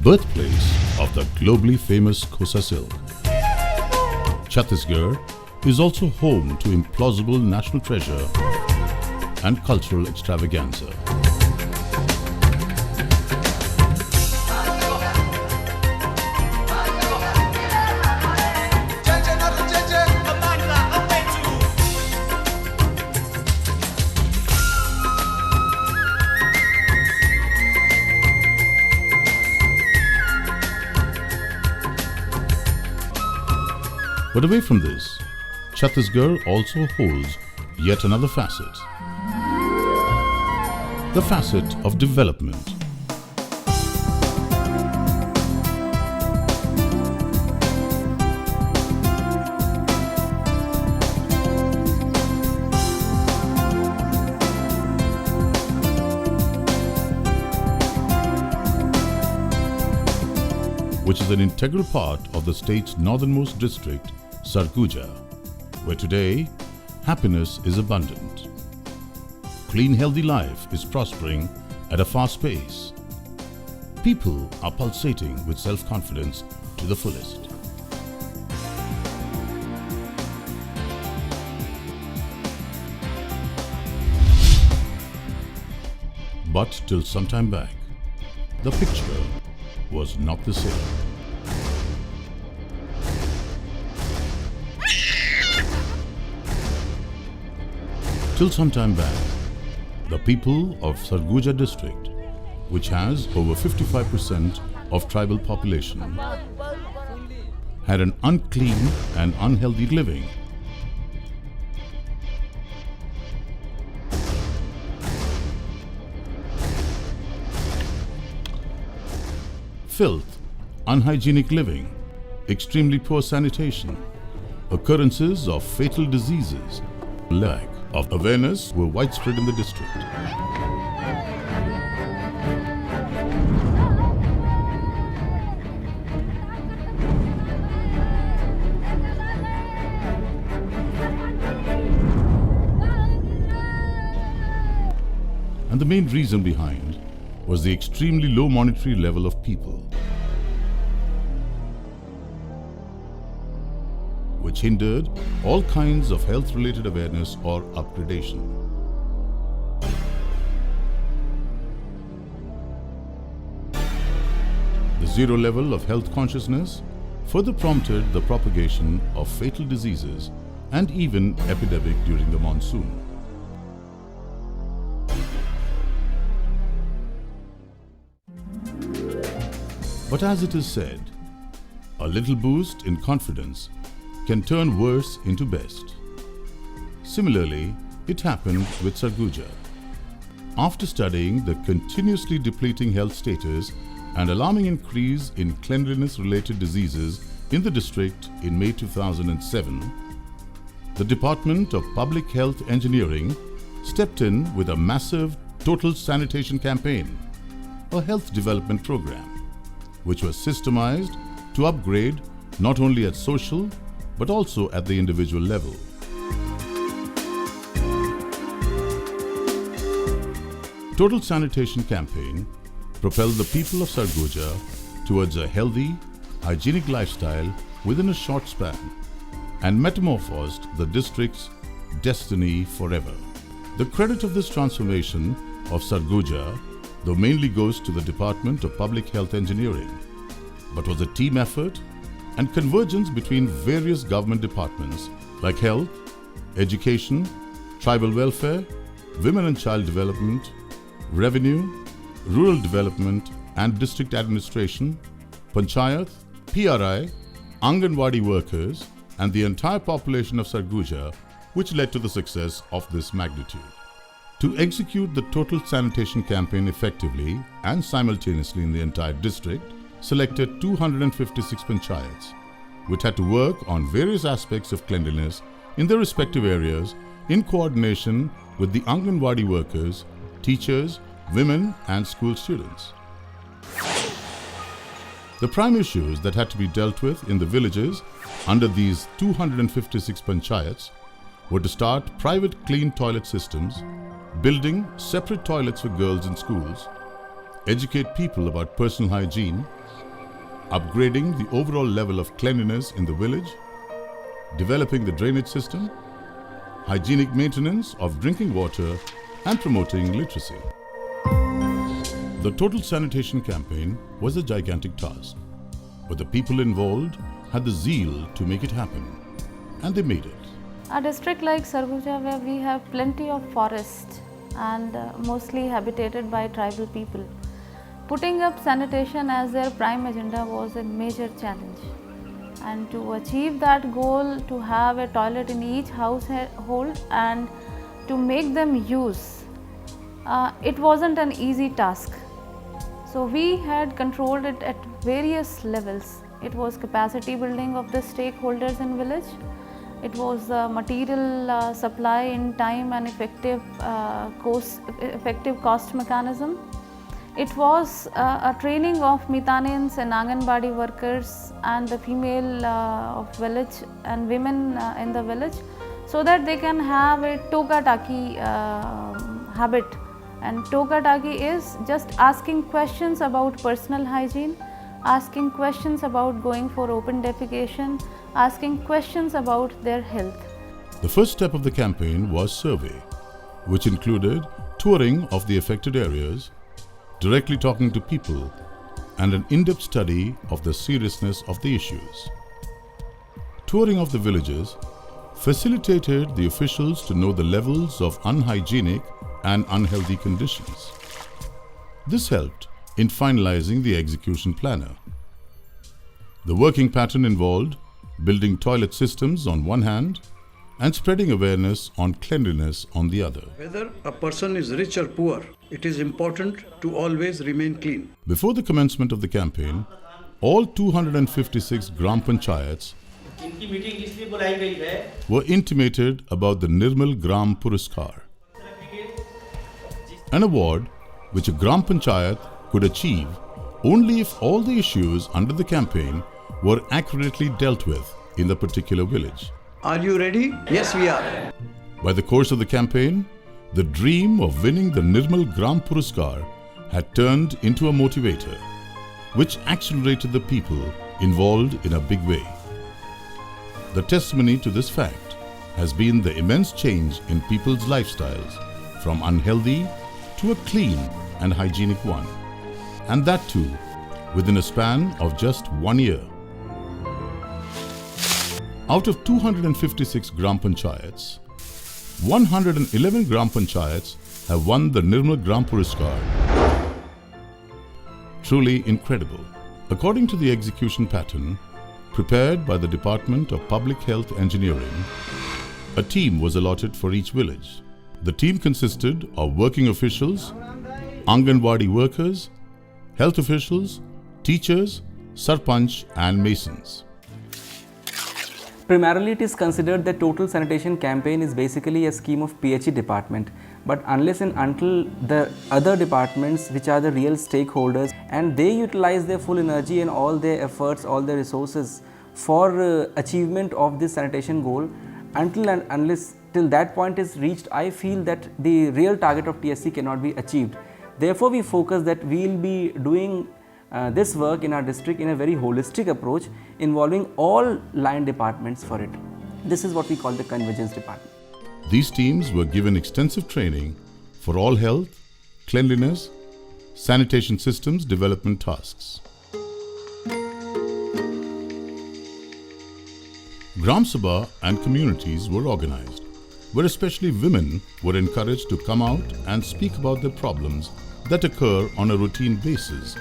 birthplace of the globally famous Kosa silk. Chhattisgarh is also home to implausible national treasure and cultural extravaganza. But away from this, Chhattisgarh also holds yet another facet. The facet of development. Which is an integral part of the state's northernmost district, SUGUJA, where today happiness is abundant. Clean, healthy life is prospering at a fast pace. People are pulsating with self-confidence to the fullest. But till some time back, the picture was not the same. Till some time back, the people of SUGUJA district, which has over 55% of tribal population, had an unclean and unhealthy living. Filth, unhygienic living, extremely poor sanitation, occurrences of fatal diseases, lack of awareness were widespread in the district. And the main reason behind was the extremely low monetary level of people, which hindered all kinds of health-related awareness or upgradation. The zero level of health consciousness further prompted the propagation of fatal diseases and even epidemic during the monsoon. But as it is said, a little boost in confidence can turn worse into best. Similarly, it happened with SUGUJA. After studying the continuously depleting health status and alarming increase in cleanliness-related diseases in the district in May 2007, the Department of Public Health Engineering stepped in with a massive total sanitation campaign, a health development program, which was systemized to upgrade not only at social but also at the individual level. Total Sanitation Campaign propelled the people of SUGUJA towards a healthy, hygienic lifestyle within a short span and metamorphosed the district's destiny forever. The credit of this transformation of SUGUJA, though, mainly goes to the Department of Public Health Engineering, but was a team effort and convergence between various government departments like health, education, tribal welfare, women and child development, revenue, rural development and district administration, panchayat, PRI, Anganwadi workers and the entire population of SUGUJA, which led to the success of this magnitude. To execute the total sanitation campaign effectively and simultaneously in the entire district, selected 256 panchayats, which had to work on various aspects of cleanliness in their respective areas in coordination with the Anganwadi workers, teachers, women and school students. The prime issues that had to be dealt with in the villages under these 256 panchayats were to start private clean toilet systems, building separate toilets for girls in schools, educate people about personal hygiene, upgrading the overall level of cleanliness in the village, developing the drainage system, hygienic maintenance of drinking water, and promoting literacy. The total sanitation campaign was a gigantic task, but the people involved had the zeal to make it happen, and they made it. A district like SUGUJA, where we have plenty of forest and mostly habitated by tribal people, putting up sanitation as their prime agenda was a major challenge. And to achieve that goal, to have a toilet in each household and to make them use, it wasn't an easy task. So we had controlled it at various levels. It was capacity building of the stakeholders in village. It was material supply in time and effective cost mechanism. It was a training of Mitanins and Anganwadi workers and the female of village and women in the village, so that they can have a toka-taki habit. And toka-taki is just asking questions about personal hygiene, asking questions about going for open defecation, asking questions about their health. The first step of the campaign was survey, which included touring of the affected areas, directly talking to people, and an in-depth study of the seriousness of the issues. Touring of the villages facilitated the officials to know the levels of unhygienic and unhealthy conditions. This helped in finalizing the execution planner. The working pattern involved building toilet systems on one hand and spreading awareness on cleanliness on the other. Whether a person is rich or poor, it is important to always remain clean. Before the commencement of the campaign, all 256 Gram Panchayats were intimated about the Nirmal Gram Puraskar, an award which a Gram Panchayat could achieve only if all the issues under the campaign were accurately dealt with in the particular village. Are you ready? Yes, we are. By the course of the campaign, the dream of winning the Nirmal Gram Puraskar had turned into a motivator, which accelerated the people involved in a big way. The testimony to this fact has been the immense change in people's lifestyles from unhealthy to a clean and hygienic one, and that too within a span of just 1 year. Out of 256 Gram Panchayats, 111 Gram Panchayats have won the Nirmal Gram Puraskar. Truly incredible. According to the execution pattern prepared by the Department of Public Health Engineering, a team was allotted for each village. The team consisted of working officials, Anganwadi workers, health officials, teachers, sarpanch and masons. Primarily, it is considered that total sanitation campaign is basically a scheme of PHE department, but unless and until the other departments, which are the real stakeholders, and they utilize their full energy and all their efforts, all their resources for achievement of this sanitation goal, until and unless till that point is reached, I feel that the real target of TSC cannot be achieved. Therefore, we focus that we will be doing this work in our district in a very holistic approach involving all line departments for it. This is what we call the convergence department. These teams were given extensive training for all health, cleanliness, sanitation systems development tasks. Gram Sabha and communities were organized, where especially women were encouraged to come out and speak about their problems that occur on a routine basis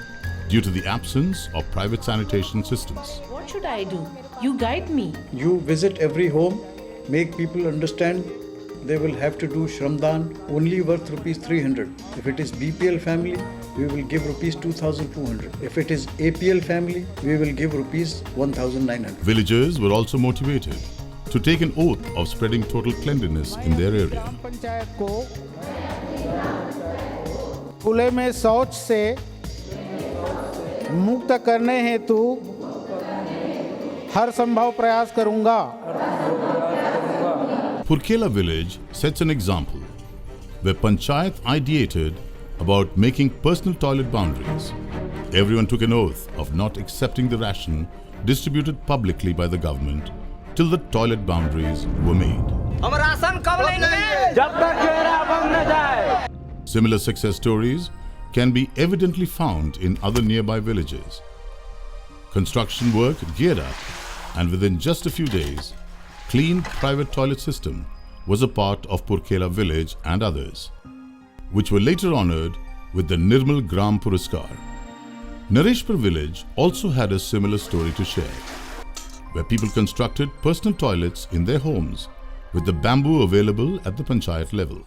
due to the absence of private sanitation systems. What should I do? You guide me. You visit every home, make people understand they will have to do Shramdan only worth rupees 300. If it is BPL family, we will give rupees 2,200. If it is APL family, we will give rupees 1,900. Villagers were also motivated to take an oath of spreading total cleanliness in their area. Panchayat को खुले में शौच से मुक्त करने हेतु हर संभव प्रयास करूंगा. Purkela village sets an example where Panchayat ideated about making personal toilet boundaries, Everyone took an oath of not accepting the ration distributed publicly by the government till the toilet boundaries were made. Similar success stories can be evidently found in other nearby villages. Construction work geared up, and within just a few days, clean private toilet system was a part of Purkela village and others, which were later honoured with the Nirmal Gram Puraskar. Nareshpur village also had a similar story to share, where people constructed personal toilets in their homes with the bamboo available at the panchayat level.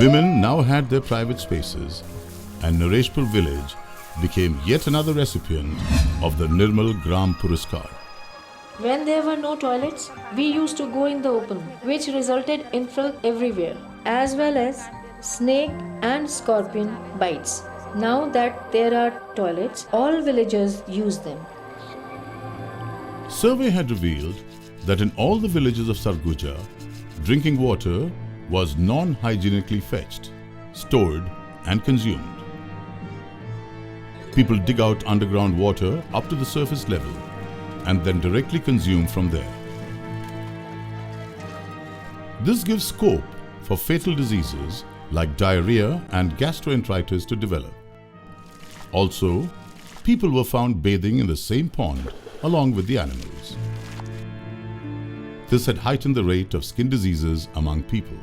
Women now had their private spaces, and Nareshpur village became yet another recipient of the Nirmal Gram Puraskar. When there were no toilets, we used to go in the open, which resulted in filth everywhere, as well as snake and scorpion bites. Now that there are toilets, all villagers use them. Survey had revealed that in all the villages of Sarguja, drinking water was non-hygienically fetched, stored and consumed. People dig out underground water up to the surface level and then directly consume from there. This gives scope for fatal diseases like diarrhea and gastroenteritis to develop. Also, people were found bathing in the same pond along with the animals. This had heightened the rate of skin diseases among people.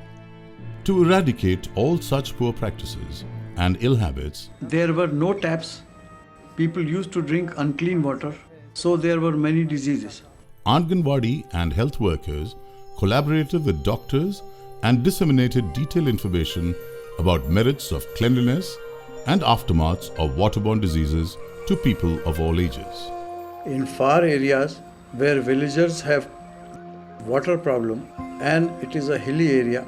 To eradicate all such poor practices and ill habits, There were no taps. People used to drink unclean water, so there were many diseases. Anganwadi and health workers collaborated with doctors and disseminated detailed information about merits of cleanliness and aftermaths of waterborne diseases to people of all ages. In far areas where villagers have water problem and it is a hilly area,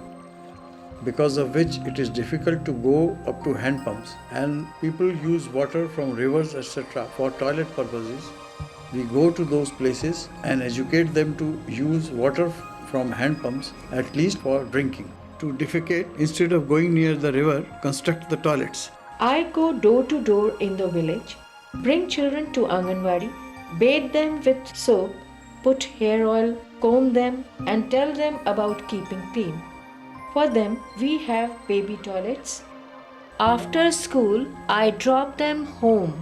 because of which it is difficult to go up to hand pumps, and people use water from rivers etc. for toilet purposes, we go to those places and educate them to use water from hand pumps at least for drinking. To defecate, instead of going near the river, construct the toilets. I go door to door in the village, bring children to Anganwadi, bathe them with soap, put hair oil, comb them, and tell them about keeping clean. For them, we have baby toilets. After school, I drop them home.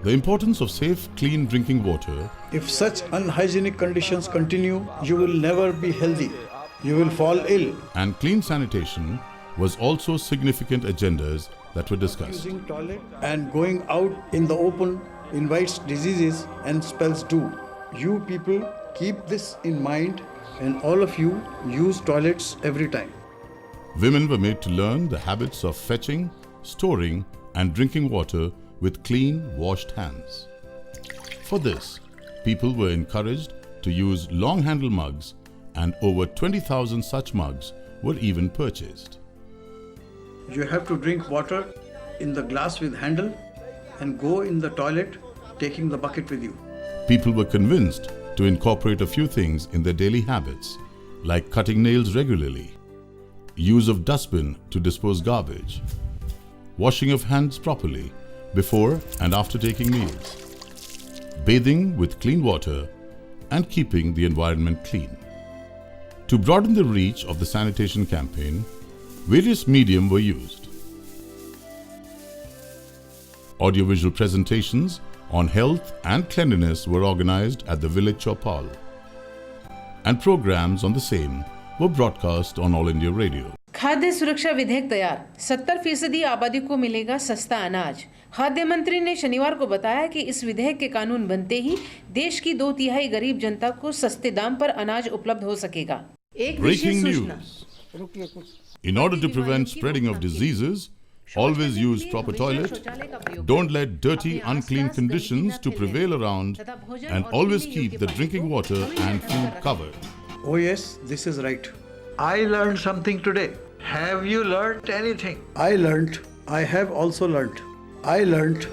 The importance of safe, clean drinking water If such unhygienic conditions continue, you will never be healthy. You will fall ill. and clean sanitation was also significant agendas that were discussed. Using toilet and going out in the open invites diseases and spells doom. You people keep this in mind, and all of you use toilets every time. Women were made to learn the habits of fetching, storing, and drinking water with clean, washed hands. For this, people were encouraged to use long-handle mugs, and over 20,000 such mugs were even purchased. You have to drink water in the glass with handle and go in the toilet taking the bucket with you. People were convinced to incorporate a few things in their daily habits, like cutting nails regularly, use of dustbin to dispose garbage, washing of hands properly before and after taking meals, bathing with clean water, and keeping the environment clean. To broaden the reach of the sanitation campaign, various medium were used. Audiovisual presentations on health and cleanliness were organized at the village chowpal, and programs on the same were broadcast on All India Radio. खाद्य सुरक्षा विधेयक तैयार, 70% आबादी को मिलेगा सस्ता अनाज। खाद्य मंत्री ने शनिवार को बताया कि इस विधेयक के कानून बनते ही देश की 2/3 गरीब जनता को सस्ते दाम पर अनाज उपलब्ध हो सकेगा। एक विशेष सूचना। In order to prevent spreading of diseases, always use proper toilet. Don't let dirty, unclean conditions to prevail around, and always keep the drinking water and food covered. Oh yes, this is right. I learned something today. Have you learned anything? I learned. I have also learned. I learned.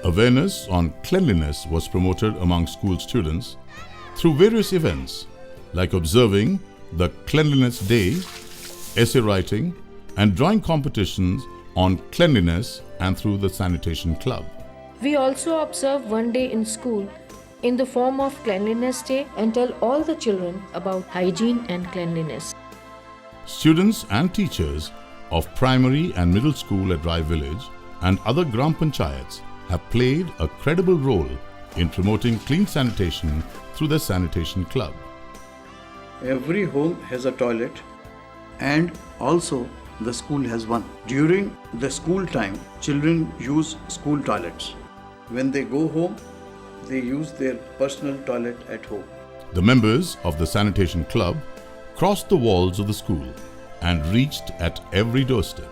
Awareness on cleanliness was promoted among school students, through various events like observing the Cleanliness Day, essay writing and drawing competitions on cleanliness and through the Sanitation Club. We also observe one day in school in the form of Cleanliness Day and tell all the children about hygiene and cleanliness. Students and teachers of primary and middle school at Rai Village and other Gram Panchayats have played a credible role in promoting clean sanitation through the Sanitation Club. Every home has a toilet and also the school has one. During the school time, children use school toilets. When they go home, they use their personal toilet at home. The members of the Sanitation Club crossed the walls of the school and reached at every doorstep.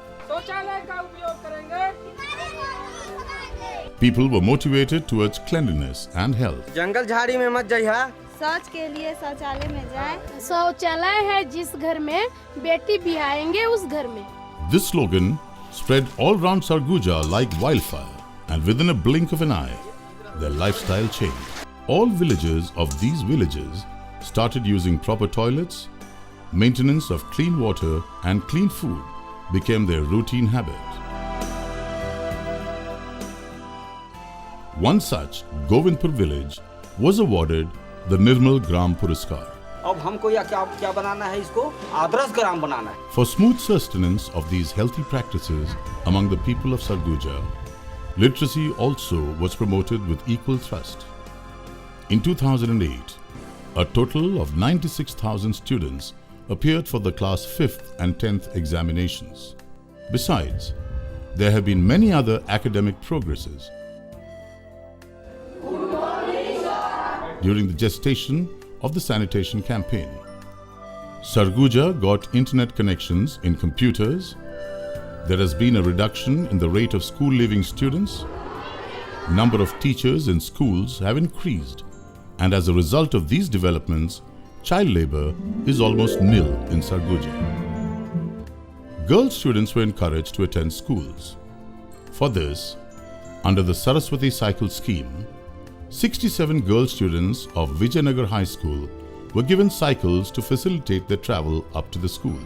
People were motivated towards cleanliness and health. जंगल झाड़ी में मत जाइए। शौच के लिए शौचालय में जाएं। शौचालय है जिस घर में बेटी बिहाएंगे उस घर में। This slogan spread all round Sarguja like wildfire, and within a blink of an eye, their lifestyle changed. All villagers of these villages started using proper toilets. Maintenance of clean water and clean food became their routine habit. One such, Govindpur village, was awarded the Nirmal Gram Puraskar. अब हमको या क्या बनाना है इसको आदर्श ग्राम बनाना है। For smooth sustenance of these healthy practices among the people of Sarguja, literacy also was promoted with equal thrust. In 2008, a total of 96,000 students appeared for the class 5th and 10th examinations. Besides, there have been many other academic progresses. During the gestation of the sanitation campaign, Sarguja got internet connections in computers. There has been a reduction in the rate of school leaving students. Number of teachers in schools have increased, and as a result of these developments, child labor is almost nil in Sarguja. Girl students were encouraged to attend schools. For this, under the Saraswati Cycle scheme, 67 girl students of Vijayanagar High School were given cycles to facilitate their travel up to the school.